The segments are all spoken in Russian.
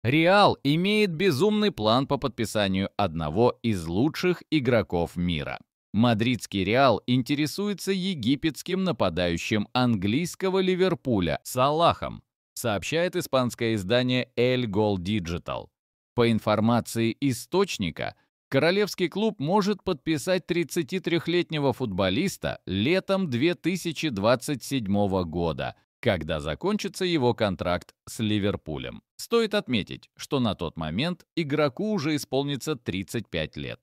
Реал имеет безумный план по подписанию одного из лучших игроков мира. Мадридский Реал интересуется египетским нападающим английского Ливерпуля Салахом, сообщает испанское издание El Gol Digital. По информации источника, королевский клуб может подписать 33-летнего футболиста летом 2027 года, когда закончится его контракт с Ливерпулем. Стоит отметить, что на тот момент игроку уже исполнится 35 лет.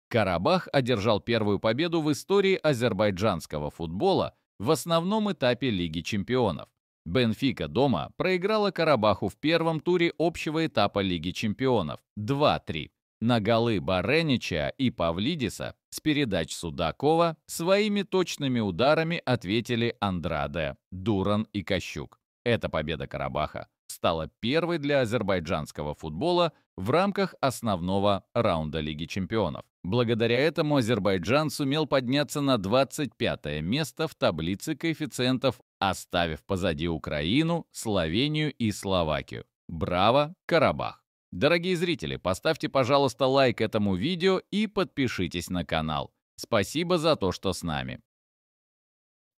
Карабах одержал первую победу в истории азербайджанского футбола в основном этапе Лиги чемпионов. Бенфика дома проиграла Карабаху в первом туре общего этапа Лиги чемпионов 2-3. На голы Баренича и Павлидиса с передач Судакова своими точными ударами ответили Андраде, Дуран и Кощук. Эта победа Карабаха стала первой для азербайджанского футбола в рамках основного раунда Лиги чемпионов. Благодаря этому Азербайджан сумел подняться на 25-е место в таблице коэффициентов, оставив позади Украину, Словению и Словакию. Браво, Карабах! Дорогие зрители, поставьте, пожалуйста, лайк этому видео и подпишитесь на канал. Спасибо за то, что с нами.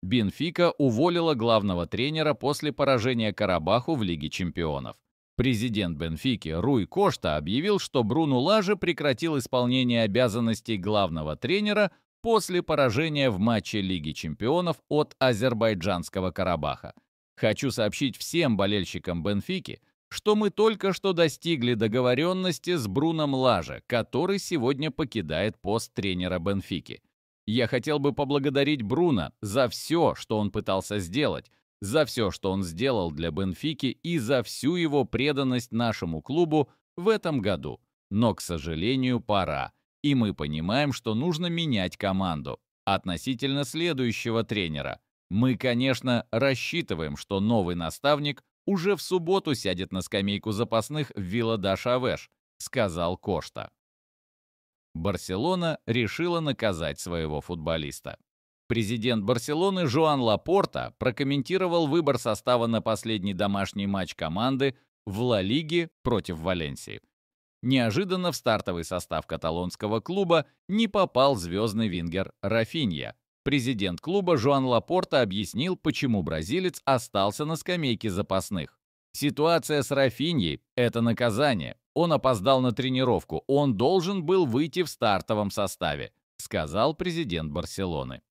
Бенфика уволила главного тренера после поражения Карабаху в Лиге чемпионов. Президент Бенфики Руй Кошта объявил, что Бруно Лаже прекратил исполнение обязанностей главного тренера после поражения в матче Лиги чемпионов от азербайджанского Карабаха. Хочу сообщить всем болельщикам Бенфики, что мы только что достигли договоренности с Бруном Лаже, который сегодня покидает пост тренера Бенфики. Я хотел бы поблагодарить Бруно за все, что он пытался сделать, за все, что он сделал для Бенфики и за всю его преданность нашему клубу в этом году. Но, к сожалению, пора, и мы понимаем, что нужно менять команду. Относительно следующего тренера, мы, конечно, рассчитываем, что новый наставник уже в субботу сядет на скамейку запасных в Вила-да-Шавеш, сказал Кошта. Барселона решила наказать своего футболиста. Президент Барселоны Жоан Лапорта прокомментировал выбор состава на последний домашний матч команды в Ла Лиге против Валенсии. Неожиданно в стартовый состав каталонского клуба не попал звездный вингер Рафинья. Президент клуба Жоан Лапорта объяснил, почему бразилец остался на скамейке запасных. Ситуация с Рафиньей – это наказание. Он опоздал на тренировку, он должен был выйти в стартовом составе, сказал президент Барселоны.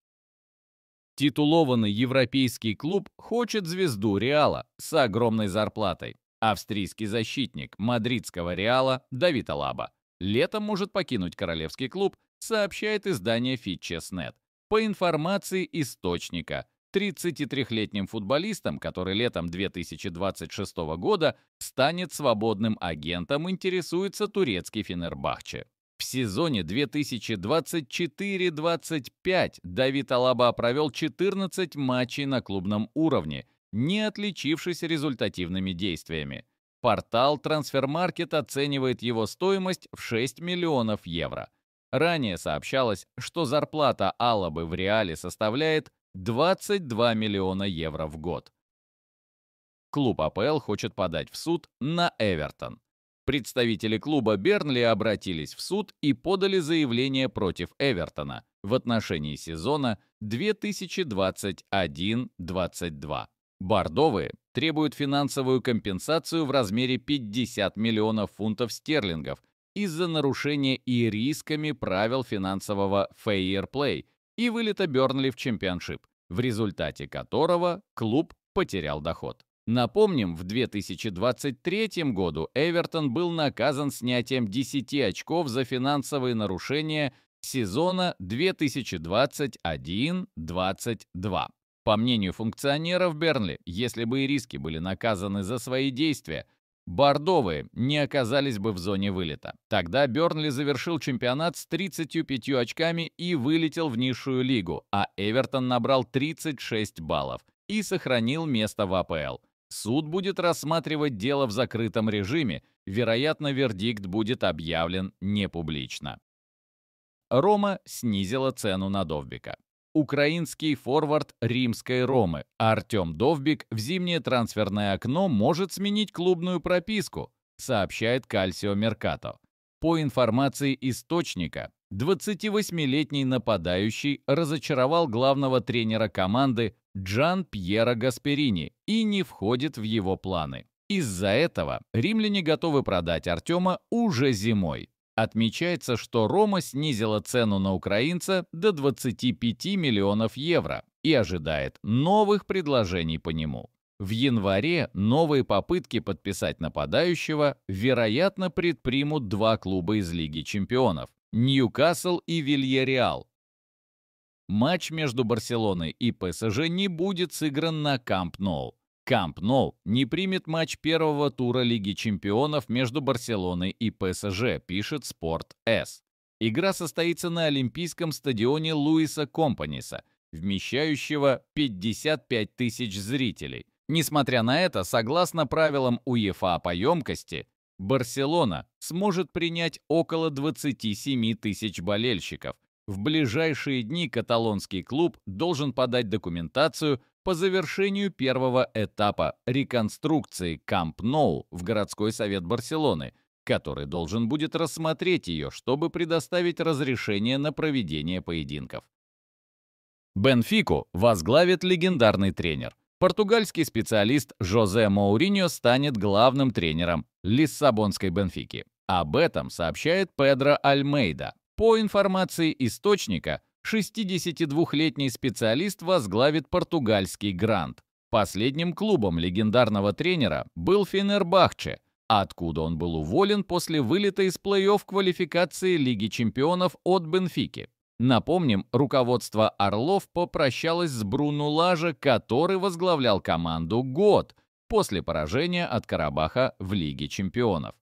Титулованный европейский клуб хочет звезду Реала с огромной зарплатой. Австрийский защитник мадридского Реала Давид Алаба летом может покинуть королевский клуб, сообщает издание Фитчес.нет. По информации источника, 33-летним футболистом, который летом 2026 года станет свободным агентом, интересуется турецкий Фенербахче. В сезоне 2024-25 Давид Алаба провел 14 матчей на клубном уровне, не отличившись результативными действиями. Портал Трансфермаркет оценивает его стоимость в 6 миллионов евро. Ранее сообщалось, что зарплата Алабы в Реале составляет 22 миллиона евро в год. Клуб АПЛ хочет подать в суд на Эвертон. Представители клуба Бернли обратились в суд и подали заявление против Эвертона в отношении сезона 2021-22. Бордовые требуют финансовую компенсацию в размере 50 миллионов фунтов стерлингов из-за нарушения и рисками правил финансового fair play и вылета Бернли в чемпионшип, в результате которого клуб потерял доход. Напомним, в 2023 году Эвертон был наказан снятием 10 очков за финансовые нарушения сезона 2021-22. По мнению функционеров Бернли, если бы и риски были наказаны за свои действия, бордовые не оказались бы в зоне вылета. Тогда Бернли завершил чемпионат с 35 очками и вылетел в низшую лигу, а Эвертон набрал 36 баллов и сохранил место в АПЛ. Суд будет рассматривать дело в закрытом режиме, вероятно, вердикт будет объявлен не публично. Рома снизила цену на Довбика. украинский форвард римской Ромы Артем Довбик в зимнее трансферное окно может сменить клубную прописку, сообщает Calcio Mercato. По информации источника, 28-летний нападающий разочаровал главного тренера команды Джан Пьера Гасперини и не входит в его планы. Из-за этого римляне готовы продать Артема уже зимой. Отмечается, что Рома снизила цену на украинца до 25 миллионов евро и ожидает новых предложений по нему. В январе новые попытки подписать нападающего, вероятно, предпримут два клуба из Лиги чемпионов – Ньюкасл и Вильяреал. Матч между Барселоной и ПСЖ не будет сыгран на Камп Ноу. Камп Ноу не примет матч первого тура Лиги чемпионов между Барселоной и ПСЖ, пишет Спорт.С. Игра состоится на Олимпийском стадионе Луиса Компаньеса, вмещающего 55 тысяч зрителей. Несмотря на это, согласно правилам УЕФА по емкости, Барселона сможет принять около 27 тысяч болельщиков. В ближайшие дни каталонский клуб должен подать документацию по завершению первого этапа реконструкции Камп Ноу в городской совет Барселоны, который должен будет рассмотреть ее, чтобы предоставить разрешение на проведение поединков. Бенфику возглавит легендарный тренер. Португальский специалист Жозе Моуриньо станет главным тренером лиссабонской Бенфики. Об этом сообщает Педро Альмейда. По информации источника, 62-летний специалист возглавит португальский Грант. Последним клубом легендарного тренера был Фенербахче, откуда он был уволен после вылета из плей-офф квалификации Лиги чемпионов от Бенфики. Напомним, руководство «Орлов» попрощалось с Бруно Лаже, который возглавлял команду год после поражения от Карабаха в Лиге чемпионов.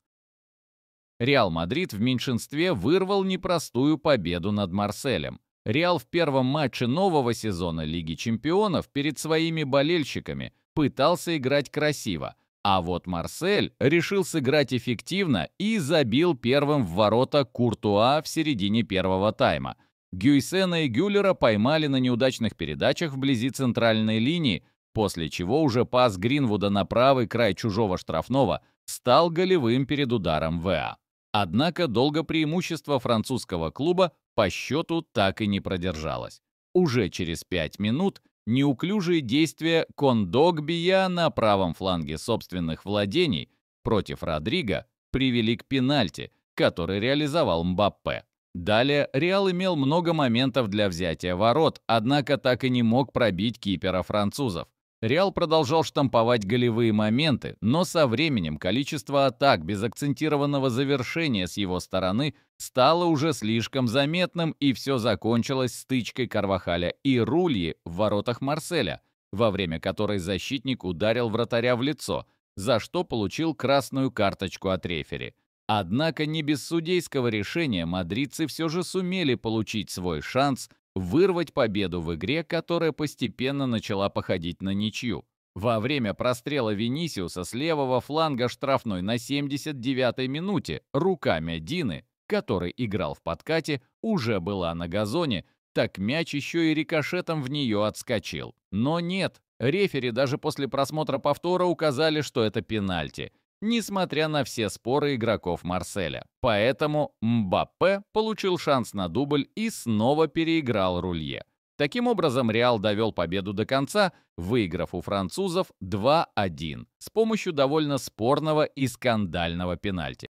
Реал Мадрид в меньшинстве вырвал непростую победу над Марселем. Реал в первом матче нового сезона Лиги чемпионов перед своими болельщиками пытался играть красиво, а вот Марсель решил сыграть эффективно и забил первым в ворота Куртуа в середине первого тайма. Гюйсена и Гюллера поймали на неудачных передачах вблизи центральной линии, после чего уже пас Гринвуда на правый край чужого штрафного стал голевым перед ударом ВА. Однако долго преимущество французского клуба по счету так и не продержалось. Уже через 5 минут неуклюжие действия Кондогбия на правом фланге собственных владений против Родриго привели к пенальти, который реализовал Мбаппе. Далее Реал имел много моментов для взятия ворот, однако так и не мог пробить кипера французов. Реал продолжал штамповать голевые моменты, но со временем количество атак без акцентированного завершения с его стороны стало уже слишком заметным, и все закончилось стычкой Карвахаля и Рульи в воротах Марселя, во время которой защитник ударил вратаря в лицо, за что получил красную карточку от рефери. Однако не без судейского решения мадридцы все же сумели получить свой шанс вырвать победу в игре, которая постепенно начала походить на ничью. Во время прострела Винисиуса с левого фланга штрафной на 79-й минуте рука Медины, который играл в подкате, уже была на газоне, так мяч еще и рикошетом в нее отскочил. Но нет, рефери даже после просмотра повтора указали, что это пенальти, несмотря на все споры игроков Марселя. Поэтому Мбаппе получил шанс на дубль и снова переиграл Рулье. Таким образом, Реал довел победу до конца, выиграв у французов 2-1 с помощью довольно спорного и скандального пенальти.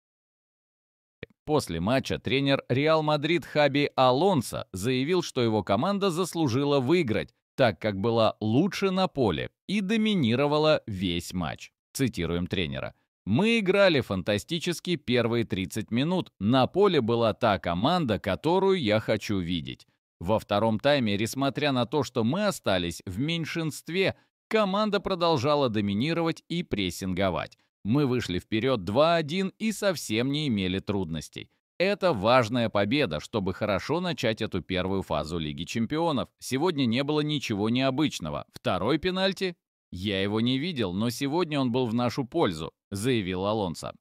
После матча тренер Реал Мадрид Хаби Алонсо заявил, что его команда заслужила выиграть, так как была лучше на поле и доминировала весь матч. Цитируем тренера. «Мы играли фантастически первые 30 минут. На поле была та команда, которую я хочу видеть. Во втором тайме, несмотря на то, что мы остались в меньшинстве, команда продолжала доминировать и прессинговать. Мы вышли вперед 2-1 и совсем не имели трудностей. Это важная победа, чтобы хорошо начать эту первую фазу Лиги чемпионов. Сегодня не было ничего необычного. Второй пенальти? Я его не видел, но сегодня он был в нашу пользу», заявил Алонсо.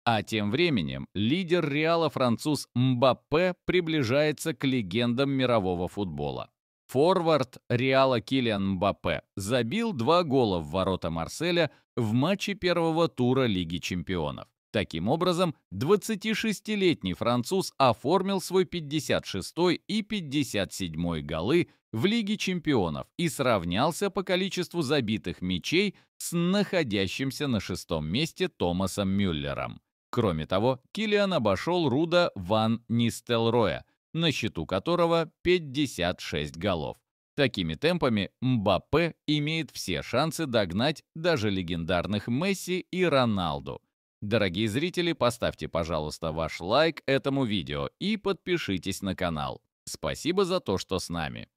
А тем временем лидер Реала француз Мбаппе приближается к легендам мирового футбола. Форвард Реала Килиан Мбаппе забил 2 гола в ворота Марселя в матче первого тура Лиги чемпионов. Таким образом, 26-летний француз оформил свой 56-й и 57-й голы в Лиге чемпионов и сравнялся по количеству забитых мячей с находящимся на 6-м месте Томасом Мюллером. Кроме того, Килиан обошел Руда ван Нистелрooя, на счету которого 56 голов. Такими темпами Мбаппе имеет все шансы догнать даже легендарных Месси и Роналду. Дорогие зрители, поставьте, пожалуйста, ваш лайк этому видео и подпишитесь на канал. Спасибо за то, что с нами.